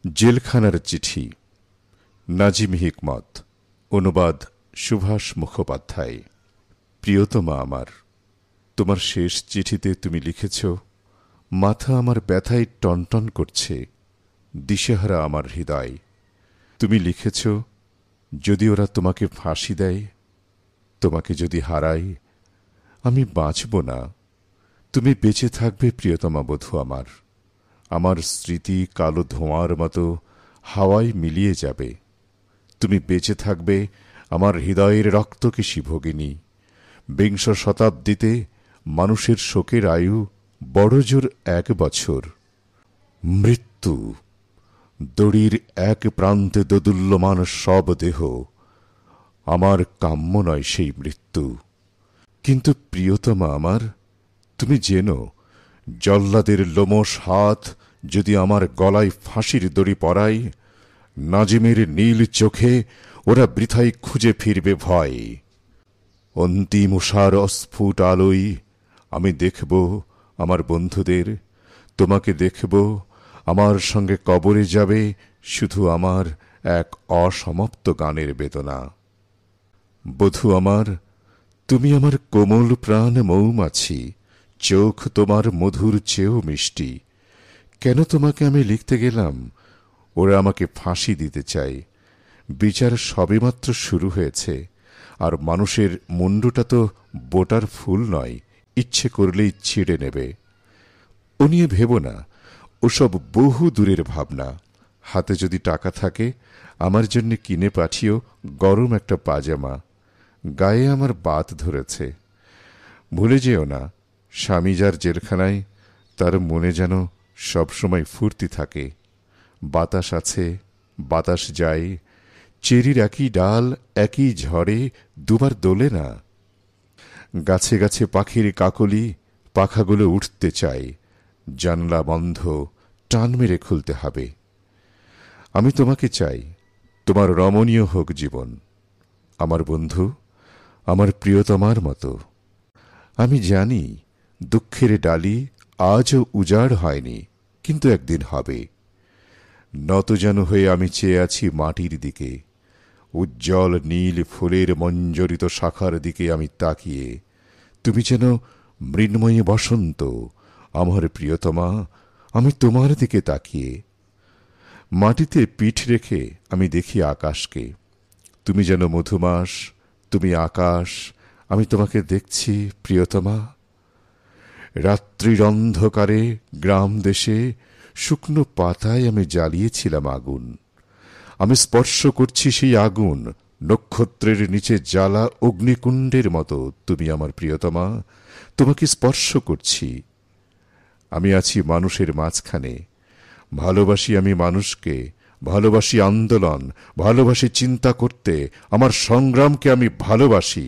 জেলখানার চিঠি। নাজিম হিকমত। অনুবাদ সুভাষ মুখোপাধ্যায়। প্রিয়তমা আমার, তোমার শেষ চিঠিতে তুমি লিখেছ, মাথা আমার ব্যথায় টনটন করছে, দিশেহারা আমার হৃদয়। তুমি লিখেছ, যদি ওরা তোমাকে ফাঁসি দেয়, তোমাকে যদি হারাই, আমি বাঁচব না। তুমি বেঁচে থাকবে প্রিয়তমা বধূ আমার। আমার স্মৃতি কালো ধোঁয়ার মতো হাওয়ায় মিলিয়ে যাবে। তুমি বেঁচে থাকবে আমার হৃদয়ের রক্তকেশী ভগিনী। বিংশ শতাব্দীতে মানুষের শোকের আয়ু বড়জোর 1 বছর। মৃত্যু দড়ির এক প্রান্তে দোদুল্যমান সব দেহ। আমার কাম্য নয় সেই মৃত্যু। কিন্তু প্রিয়তমা আমার, তুমি জেনো, জল্লাদের লোমশ হাত যদি আমার গলায় ফাঁসির দড়ি পরায়, নাজিমের নীল চোখে ওরা বৃথাই খুঁজে ফিরবে ভয়। অন্তিম উষার অস্ফুট আলোয় আমি দেখব আমার বন্ধুদের, তোমাকে দেখব। আমার সঙ্গে কবরে যাবে শুধু আমার এক অসমাপ্ত গানের বেদনা। বধূ আমার, তুমি আমার কোমল প্রাণ মৌমাছি, চোখ তোমার মধুর চেয়েও মিষ্টি। কেন তোমাকে আমি লিখতে গেলাম? ওরা আমাকে ফাঁসি দিতে চায়। বিচার সবেমাত্র শুরু হয়েছে, আর মানুষের মুন্ডুটা তো বোটার ফুল নয়, ইচ্ছে করলেই ছিঁড়ে নেবে। ও নিয়ে ভেবো না, ওসব বহু দূরের ভাবনা। হাতে যদি টাকা থাকে, আমার জন্য কিনে পাঠিও গরম একটা পাজামা। গায়ে আমার বাত ধরেছে। ভুলে যেও না, স্বামী যার জেলখানায়, তার মনে যেন সবসময় ফুর্তি থাকে। বাতাস আছে, বাতাস যায়, চেরির একই ডাল একই ঝড়ে দুবার দোলে না। গাছে গাছে পাখির কাকলি, পাখাগুলো উঠতে চায়। জানলা বন্ধ, টান মেরে খুলতে হবে। আমি তোমাকে চাই, তোমার রমণীয় হোক জীবন। আমার বন্ধু, আমার প্রিয়তমার মতো। আমি জানি দুঃখের ডালি আজও উজাড় হয়নি, কিন্তু একদিন হবে। নতজানু হয়ে আমি চেয়ে আছি মাটির দিকে। উজ্জ্বল নীল ফুলের মঞ্জরিত শাখার দিকে আমি তাকিয়ে। তুমি যেন মৃন্ময়ী বসন্ত, আমার প্রিয়তমা, আমি তোমার দিকে তাকিয়ে। মাটিতে পিঠ রেখে আমি দেখি আকাশকে। তুমি যেন মধুমাস, তুমি আকাশ, আমি তোমাকে দেখছি প্রিয়তমা। রাত্রির অন্ধকারে গ্রাম দেশে শুকনো পাতায় আমি জ্বালিয়েছিলাম আগুন। আমি স্পর্শ করছি সেই আগুন, নক্ষত্রের নিচে জ্বালা অগ্নিকুণ্ডের মতো। তুমি আমার প্রিয়তমা, তোমাকে স্পর্শ করছি। আমি আছি মানুষের মাঝখানে। ভালোবাসি আমি মানুষকে, ভালোবাসি আন্দোলন, ভালোবাসি চিন্তা করতে। আমার সংগ্রামকে আমি ভালোবাসি।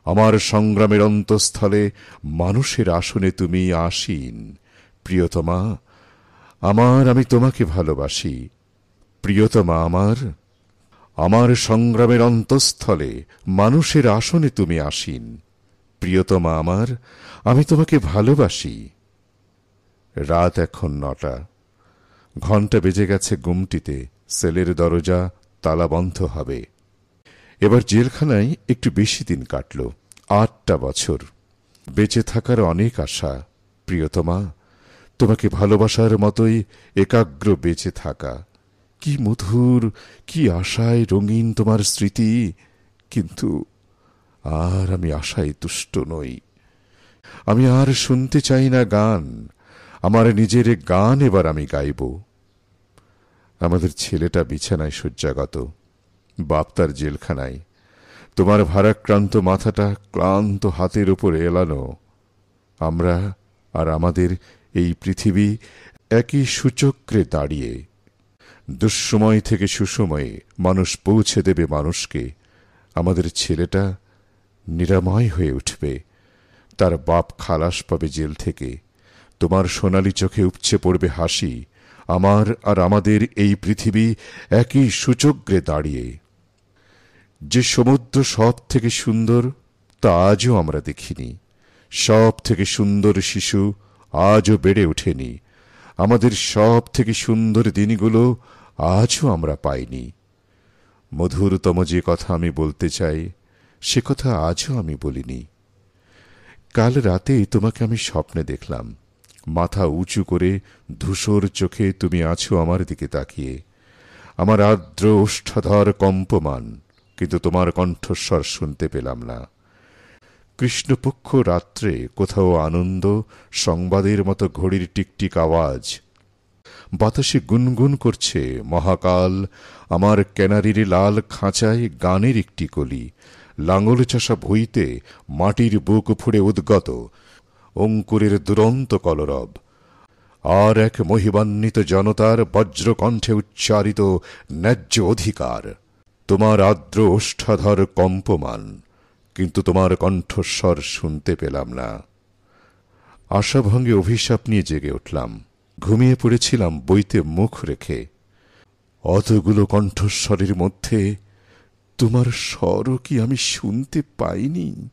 আমার সংগ্রামের অন্তঃস্থলে মানুষের আসনে তুমি আসীন। প্রিয়তমা আমার, আমি তোমাকে ভালোবাসি। প্রিয়তমা আমার, আমার সংগ্রামের অন্তঃস্থলে মানুষের আসনে তুমি আসীন। প্রিয়তমা আমার, আমি তোমাকে ভালোবাসি। রাত এখন 9টা। ঘণ্টা বেজে গেছে গুমটিতে। সেলের দরজা তালা বন্ধ হবে। এবার জেলখানায় একটু বেশি দিন কাটল, 8টা বছর। বেঁচে থাকার অনেক আশা। প্রিয়তমা, তোমাকে ভালোবাসার মতোই একাগ্র বেঁচে থাকা। কি মধুর, কি আশায় রঙিন তোমার স্মৃতি। কিন্তু আর আমি আশায় তুষ্ট নই। আমি আর শুনতে চাই না গান। আমার নিজের গান এবার আমি গাইব। আমাদের ছেলেটা বিছানায় শয্যাগত, বাপ তার জেলখানায়। তোমার ভারাক্রান্ত মাথাটা ক্লান্ত হাতের উপরে এলানো। আমরা আর আমাদের এই পৃথিবী একই সূচক্রে দাঁড়িয়ে। দুঃসময় থেকে সুসময়ে মানুষ পৌঁছে দেবে মানুষকে। আমাদের ছেলেটা নিরাময় হয়ে উঠবে। তার বাপ খালাস পাবে জেল থেকে। তোমার সোনালী চোখে উপচে পড়বে হাসি। আমার আর আমাদের এই পৃথিবী একই সূচক্রে দাঁড়িয়ে। যে সমুদ্র সব থেকে সুন্দর, তা আজও আমরা দেখিনি। সব থেকে সুন্দর শিশু আজও বেড়ে ওঠেনি। আমাদের সব থেকে সুন্দর দিনগুলো আজও আমরা পাইনি। মধুরতম যে কথা আমি বলতে চাই, সে কথা আজও আমি বলিনি। কাল রাতে তোমাকে আমি স্বপ্নে দেখলাম, মাথা উঁচু করে ধূসর চোখে তুমি আছো আমার দিকে তাকিয়ে। আমার আর্দ্র ওষ্ঠাধর কম্পমান, কিন্তু তোমার কণ্ঠস্বর শুনতে পেলাম না। কৃষ্ণপক্ষ রাত্রে কোথাও আনন্দ সংবাদের মতো ঘড়ির টিকটিক আওয়াজ। বাতাসে গুনগুন করছে মহাকাল আমার ক্যানারির লাল খাঁচায় গানের একটি কলি। লাঙল চাষা ভুইতে মাটির বুক ফুঁড়ে উদ্গত অঙ্কুরের দুরন্ত কলরব। আর এক মহিমান্বিত জনতার বজ্রকণ্ঠে উচ্চারিত ন্যায্য অধিকার। তোমার আর্দ্র ওষ্ঠাধর কম্পমান, কিন্তু তোমার কণ্ঠস্বর শুনতে পেলাম না। আশাভঙ্গে অভিশাপ নিয়ে জেগে উঠলাম। ঘুমিয়ে পড়েছিলাম বইতে মুখ রেখে। অতগুলো কণ্ঠস্বরের মধ্যে তোমার স্বরও কি আমি শুনতে পাইনি?